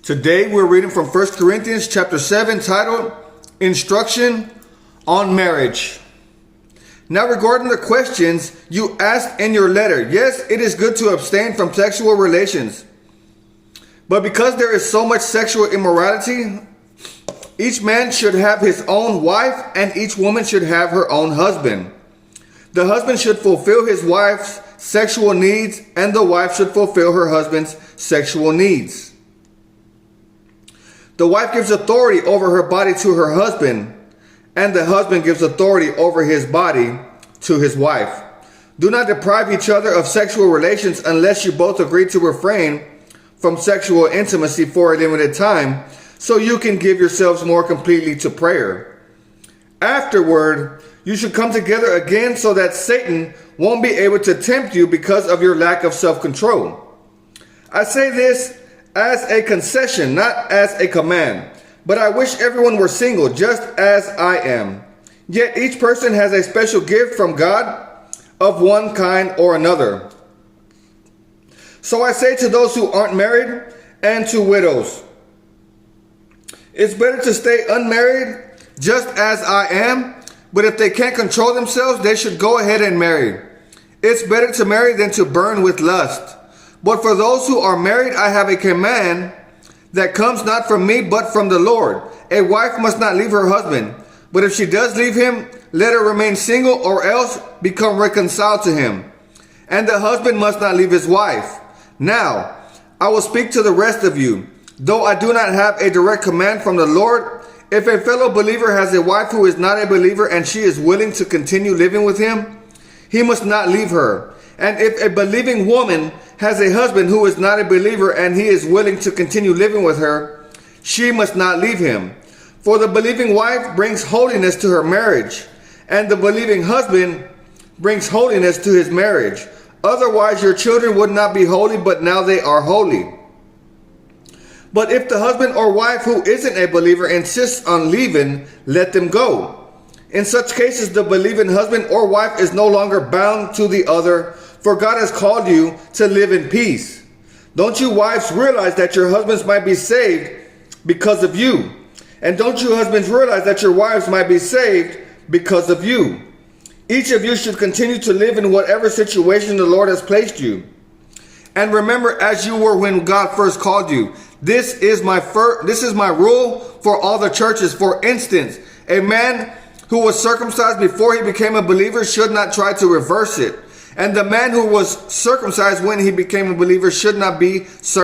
Today we're reading from 1 Corinthians chapter 7 titled Instruction on Marriage. Now regarding the questions you asked in your letter, yes, it is good to abstain from sexual relations. But because there is so much sexual immorality, each man should have his own wife and each woman should have her own husband. The husband should fulfill his wife's sexual needs and the wife should fulfill her husband's sexual needs. The wife gives authority over her body to her husband, and the husband gives authority over his body to his wife. Do not deprive each other of sexual relations unless you both agree to refrain from sexual intimacy for a limited time, so you can give yourselves more completely to prayer. Afterward, you should come together again so that Satan won't be able to tempt you because of your lack of self-control. I say this as a concession, not as a command. But I wish everyone were single, just as I am. Yet each person has a special gift from God of one kind or another. So I say to those who aren't married and to widows, it's better to stay unmarried, just as I am. But if they can't control themselves, they should go ahead and marry. It's better to marry than to burn with lust. But for those who are married, I have a command that comes not from me, but from the Lord. A wife must not leave her husband. But if she does leave him, let her remain single or else become reconciled to him. And the husband must not leave his wife. Now, I will speak to the rest of you. Though I do not have a direct command from the Lord, if a fellow believer has a wife who is not a believer and she is willing to continue living with him, he must not leave her. And if a believing woman has a husband who is not a believer and he is willing to continue living with her, she must not leave him. For the believing wife brings holiness to her marriage, and the believing husband brings holiness to his marriage. Otherwise your children would not be holy, but now they are holy. But if the husband or wife who isn't a believer insists on leaving, let them go. In such cases, the believing husband or wife is no longer bound to the other, for God has called you to live in peace. Don't you wives realize that your husbands might be saved because of you? And don't you husbands realize that your wives might be saved because of you? Each of you should continue to live in whatever situation the Lord has placed you. And remember, as you were when God first called you. This is my rule for all the churches. For instance, a man who was circumcised before he became a believer should not try to reverse it. And the man who was circumcised when he became a believer should not be circumcised